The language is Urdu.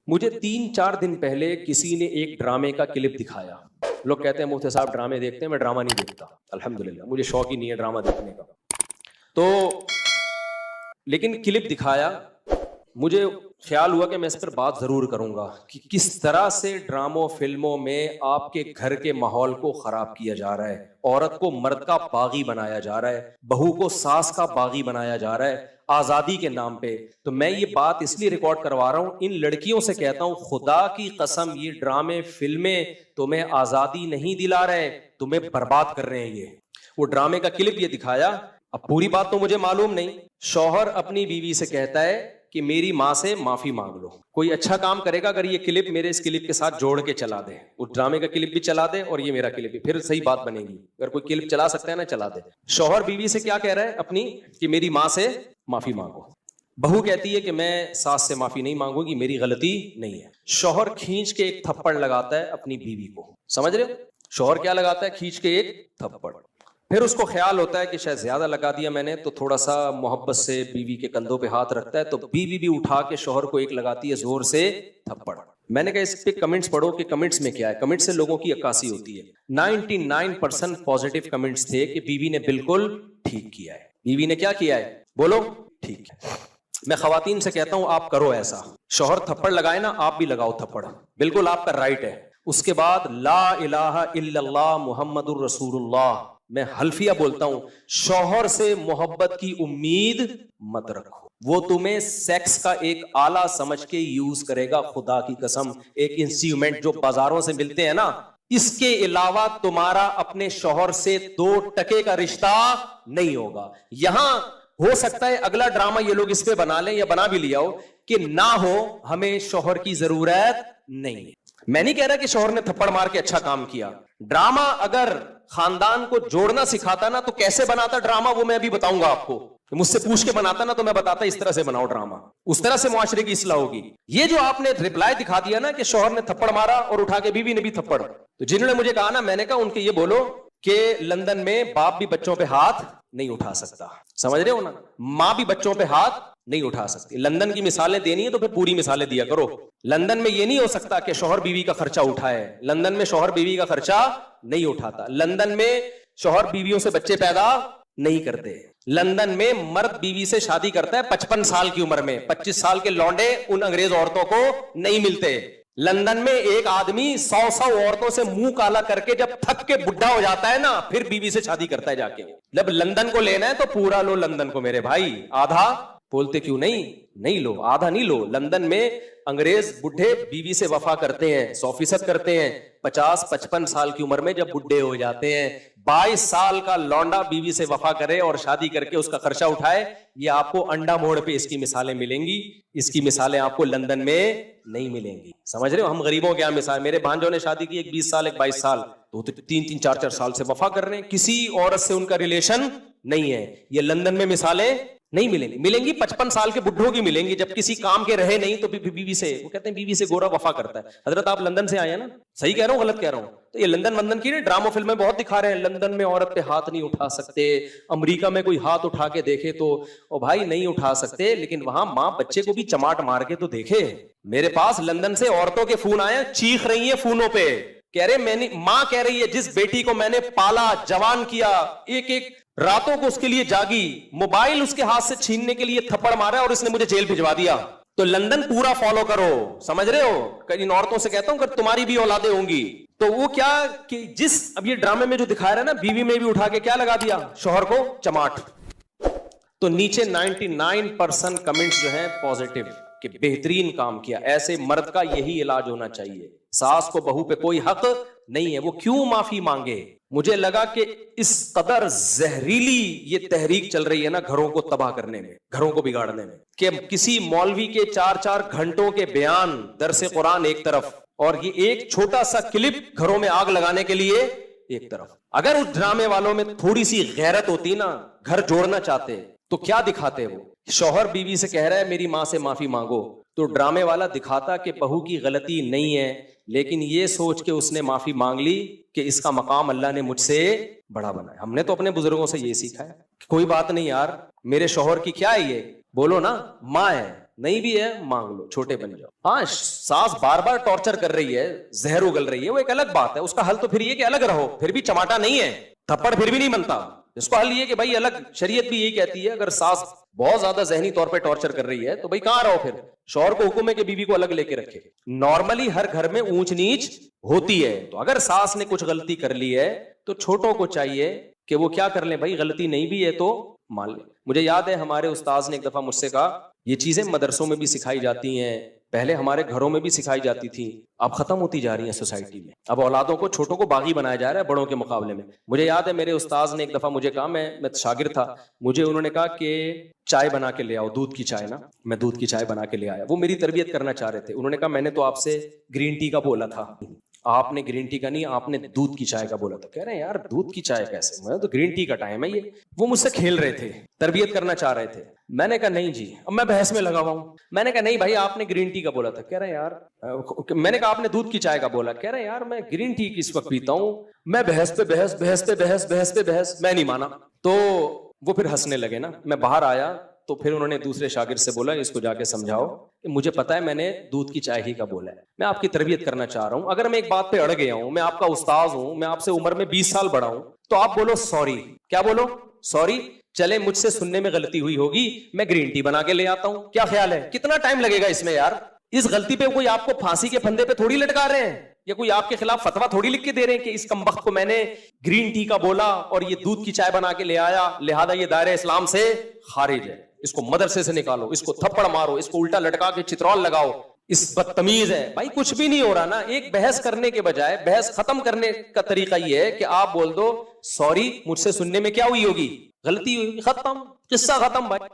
مجھے 3-4 دن پہلے کسی نے ایک ڈرامے کا کلپ دکھایا. لوگ کہتے ہیں مفتی صاحب ڈرامے دیکھتے ہیں, میں ڈرامہ نہیں دیکھتا الحمدللہ, مجھے شوق ہی نہیں ہے ڈرامہ دیکھنے کا. تو لیکن کلپ دکھایا, مجھے خیال ہوا کہ میں اس پر بات ضرور کروں گا کہ کس طرح سے ڈراموں فلموں میں آپ کے گھر کے ماحول کو خراب کیا جا رہا ہے, عورت کو مرد کا باغی بنایا جا رہا ہے, بہو کو ساس کا باغی بنایا جا رہا ہے آزادی کے نام پہ. تو میں یہ بات اس لیے ریکارڈ کروا رہا ہوں, ان لڑکیوں سے کہتا ہوں خدا کی قسم یہ ڈرامے فلمیں تمہیں آزادی نہیں دلا رہے, تمہیں برباد کر رہے ہیں. یہ وہ ڈرامے کا کلپ یہ دکھایا, اب پوری بات تو مجھے معلوم نہیں. شوہر اپنی بیوی سے کہتا ہے کہ میری ماں سے معافی مانگ لو. کوئی اچھا کام کرے گا اگر یہ کلپ میرے اس کلپ کے ساتھ جوڑ کے چلا دے, اس ڈرامے کا کلپ بھی چلا دے اور یہ میرا کلپ بھی, پھر صحیح بات بنے گی. اگر کوئی کلپ چلا سکتا ہے نا چلا دے. شوہر بیوی سے کیا کہہ رہا ہے اپنی, کہ میری ماں سے معافی مانگو. بہو کہتی ہے کہ میں ساس سے معافی نہیں مانگوں گی, میری غلطی نہیں ہے. شوہر کھینچ کے ایک تھپڑ لگاتا ہے اپنی بیوی کو, سمجھ رہے ہو؟ شوہر کیا لگاتا ہے, کھینچ کے ایک تھپڑ. پھر اس کو خیال ہوتا ہے کہ شاید زیادہ لگا دیا میں نے, تو تھوڑا سا محبت سے بیوی کے کندھوں پہ ہاتھ رکھتا ہے, تو بیوی بھی اٹھا کے شوہر کو ایک لگاتی ہے زور سے تھپڑ. میں نے کہا اس پہ کمنٹس پڑھو کہ کمنٹس میں کیا ہے. کمنٹس سے لوگوں کی عکاسی ہوتی ہے. 99% پازیٹیو کمنٹس تھے کہ بیوی نے بالکل ٹھیک کیا ہے. بیوی نے کیا کیا ہے بولو, ٹھیک ہے. میں خواتین سے کہتا ہوں آپ کرو ایسا, شوہر تھپڑ لگائے نا آپ بھی لگاؤ تھپڑ, بالکل آپ کا رائٹ ہے. اس کے بعد لا الہ الا اللہ محمد الرسول اللہ, میں حلفیہ بولتا ہوں, شوہر سے محبت کی امید مت رکھو, وہ تمہیں سیکس کا ایک آلہ سمجھ کے یوز کرے گا. خدا کی قسم ایک انسٹرومنٹ جو بازاروں سے ملتے ہیں نا, اس کے علاوہ تمہارا اپنے شوہر سے 2 ٹکے کا رشتہ نہیں ہوگا. یہاں ہو سکتا ہے اگلا ڈرامہ یہ لوگ اس پہ بنا لیں یا بنا بھی لیا ہو کہ نہ ہو, ہمیں شوہر کی ضرورت نہیں ہے. میں نہیں کہہ رہا کہ شوہر نے تھپڑ مار کے اچھا کام کیا. ڈرامہ اگر خاندان کو جوڑنا سکھاتا نا تو کیسے بناتا ڈرامہ, وہ میں ابھی بتاؤں گا آپ کو. مجھ سے پوچھ کے بناتا نا تو میں بتاتا اس طرح سے بناؤ ڈرامہ, اس طرح سے معاشرے کی اصلاح ہوگی. یہ جو آپ نے ریپلائی دکھا دیا نا کہ شوہر نے تھپڑ مارا اور اٹھا کے بیوی نے بھی تھپڑ, تو جنہوں نے مجھے کہا نا, میں نے کہا ان کے یہ بولو کہ لندن میں باپ بھی بچوں پہ ہاتھ نہیں اٹھا سکتا, سمجھ رہے ہو نا, ماں بھی بچوں پہ ہاتھ نہیں اٹھا سکتی. لندن کی مثالیں دینی ہے تو پھر پوری مثالیں دیا کرو. لندن میں یہ نہیں ہو سکتا کہ شوہر بیوی کا خرچہ اٹھائے, لندن میں شوہر بیوی کا خرچہ نہیں اٹھاتا. لندن میں شوہر بیویوں سے بچے پیدا نہیں کرتے. لندن میں مرد بیوی سے شادی کرتا ہے 55 سال کی عمر میں, 25 سال کے لونڈے ان انگریز عورتوں کو نہیں ملتے. لندن میں ایک آدمی 100 عورتوں سے منہ کالا کر کے جب تھک کے بڈھا ہو جاتا ہے نا, پھر بیوی سے شادی کرتا ہے جا کے. جب لندن کو لینا ہے تو پورا لو لندن کو میرے بھائی, آدھا بولتے کیوں نہیں لو, آدھا نہیں لو. لندن میں انگریز بڈھے بیوی سے وفا کرتے ہیں, 100% کرتے ہیں. 50-55 سال کی عمر میں جب بڈھے ہو جاتے ہیں, 22 سال کا لونڈا بیوی سے وفا کرے اور شادی کر کے اس کا خرچہ اٹھائے. یہ آپ کو انڈا موڑ پہ اس کی مثالیں ملیں گی, اس کی مثالیں آپ کو لندن میں نہیں ملیں گی. سمجھ رہے ہو, ہم غریبوں کیا مثال, میرے بھانجوں نے شادی کی, ایک 20 سال ایک 22 سال, تو 3-4 سال سے وفا کر رہے ہیں, کسی عورت سے ان کا ریلیشن نہیں ہے. یہ لندن میں مثالیں نہیں ملیں گی 55 سال کے بڈھوں کی ملیں گی, جب کسی کام کے رہے نہیں تو بیوی سے, وہ کہتے ہیں بیوی سے گورا وفا کرتا ہے. حضرت آپ لندن سے آئے ہیں نا, صحیح کہہ رہا ہوں غلط کہہ رہا ہوں؟ تو یہ لندن کی ڈراموں فلمیں بہت دکھا رہے ہیں, لندن میں عورت پہ ہاتھ نہیں اٹھا سکتے. امریکہ میں کوئی ہاتھ اٹھا کے دیکھے تو او بھائی نہیں اٹھا سکتے, لیکن وہاں ماں بچے کو بھی چماٹ مار کے تو دیکھے. میرے پاس لندن سے عورتوں کے فون آئے, چیخ رہی ہیں فونوں پہ, کہہ رہے میں نے, ماں کہہ رہی ہے جس بیٹی کو میں نے پالا جوان کیا, ایک راتوں کو اس کے لیے جاگی, موبائل اس کے ہاتھ سے چھیننے کے لیے تھپڑ مارا اور اس نے مجھے جیل بھجوا دیا. تو لندن پورا فالو کرو, سمجھ رہے ہو. ان عورتوں سے کہتا ہوں کہ تمہاری بھی اولادیں ہوں گی تو وہ کیا کہ جس اب یہ ڈرامے میں جو دکھایا رہا ہے نا, بیوی میں بھی اٹھا کے کیا لگا دیا, شوہر کو چماٹ. تو نیچے 99% کمنٹس جو ہیں پازیٹیو کہ بہترین کام کیا. ایسے مرد کا یہی علاج ہونا چاہیے. ساس کو بہو پہ کوئی حق نہیں ہے, وہ کیوں معافی مانگے. مجھے لگا کہ اس قدر زہریلی یہ تحریک چل رہی ہے نا گھروں کو تباہ کرنے میں, گھروں کو بگاڑنے میں, کہ کسی مولوی کے 4 گھنٹوں کے بیان, درس قرآن ایک طرف, اور یہ ایک چھوٹا سا کلپ گھروں میں آگ لگانے کے لیے ایک طرف. اگر اس ڈرامے والوں میں تھوڑی سی غیرت ہوتی نا, گھر جوڑنا چاہتے, تو کیا دکھاتے وہ, شوہر بیوی سے کہہ رہا ہے میری ماں سے معافی مانگو, تو ڈرامے والا دکھاتا کہ بہو کی غلطی نہیں ہے, لیکن یہ سوچ کے اس نے معافی مانگ لی کہ اس کا مقام اللہ نے مجھ سے بڑا بنایا. ہم نے تو اپنے بزرگوں سے یہ سیکھا ہے, کوئی بات نہیں یار, میرے شوہر کی کیا ہے, یہ بولو نا ماں ہے, نہیں بھی ہے مانگ لو, چھوٹے بن جاؤ. ہاں ساس بار بار ٹارچر کر رہی ہے, زہر اگل رہی ہے, وہ ایک الگ بات ہے, اس کا حل تو پھر یہ کہ الگ رہو, پھر بھی چماٹا نہیں ہے, تھپڑ پھر بھی نہیں بنتا. اس کو حل یہ کہ بھائی الگ, شریعت بھی یہی کہتی ہے اگر ساس بہت زیادہ ذہنی طور پہ ٹارچر کر رہی ہے تو بھائی کہاں رہو, پھر شوہر کو حکم ہے کہ بیوی کو الگ لے کے رکھے. نارملی ہر گھر میں اونچ نیچ ہوتی ہے, تو اگر ساس نے کچھ غلطی کر لی ہے تو چھوٹوں کو چاہیے کہ وہ کیا کر لیں, بھائی غلطی نہیں بھی ہے تو مان لیں. مجھے یاد ہے ہمارے استاذ نے ایک دفعہ مجھ سے کہا, یہ چیزیں مدرسوں میں بھی سکھائی جاتی ہیں, پہلے ہمارے گھروں میں بھی سکھائی جاتی تھی, اب ختم ہوتی جا رہی ہیں سوسائٹی میں. اب اولادوں کو, چھوٹوں کو باغی بنایا جا رہا ہے بڑوں کے مقابلے میں. مجھے یاد ہے میرے استاذ نے ایک دفعہ مجھے کہا, میں شاگرد تھا, مجھے انہوں نے کہا کہ چائے بنا کے لے آؤ, دودھ کی چائے نا. میں دودھ کی چائے بنا کے لے آیا. وہ میری تربیت کرنا چاہ رہے تھے. انہوں نے کہا میں نے تو آپ سے گرین ٹی کا بولا تھا, آپ نے گرین ٹی کا نہیں, آپ نے دودھ کی چائے کا بولا تھا. کہہ رہے ہیں یار دودھ کی چائے کیسے, میں تو گرین ٹی کا ٹائم ہے یہ. وہ مجھ سے کھیل رہے تھے, تربیت کرنا چاہ رہے تھے. میں نے کہا نہیں جی, اب میں بحث میں لگا ہوا ہوں. میں نے کہا نہیں بھائی آپ نے گرین ٹی کا بولا تھا. کہہ رہے ہیں یار, میں نے کہا آپ نے دودھ کی چائے کا بولا. کہہ رہے ہیں یار میں گرین ٹی کس وقت پیتا ہوں, میں بحث پہ بحث, بحث پہ بحث, بحث پہ بحث, میں نہیں مانا. تو وہ پھر ہنسنے لگے نا. میں باہر آیا تو پھر انہوں نے دوسرے شاگرد سے بولا اس کو جا کے سمجھاؤ کہ مجھے پتا ہے میں نے دودھ کی چائے ہی کا بولا ہے, میں آپ کی تربیت کرنا چاہ رہا ہوں. اگر میں ایک بات پہ اڑ گیا ہوں, میں آپ کا استاذ ہوں, میں آپ سے عمر میں 20 سال بڑا ہوں, تو آپ بولو سوری. کیا بولو؟ سوری. چلے مجھ سے سننے میں غلطی ہوئی ہوگی, میں گرین ٹی بنا کے لے آتا ہوں. کیا خیال ہے کتنا ٹائم لگے گا اس میں یار؟ اس غلطی پہ کوئی آپ کو پھانسی کے پھندے پہ تھوڑی لٹکا رہے ہیں, یا کوئی آپ کے خلاف فتوا تھوڑی لکھ کے دے رہے ہیں کہ اس کمبخت کو میں نے گرین ٹی کا بولا اور یہ دودھ کی چائے بنا کے لے آیا, لہذا یہ دائرہ اسلام سے خارج ہے, اس کو مدرسے سے نکالو, اس کو تھپڑ مارو, اس کو الٹا لٹکا کے چترول لگاؤ, اس بدتمیز ہے. بھائی کچھ بھی نہیں ہو رہا نا. ایک بحث کرنے کے بجائے بحث ختم کرنے کا طریقہ یہ ہے کہ آپ بول دو سوری, مجھ سے سننے میں کیا ہوئی ہوگی, غلطی ہوئی, ختم, قصہ ختم بھائی.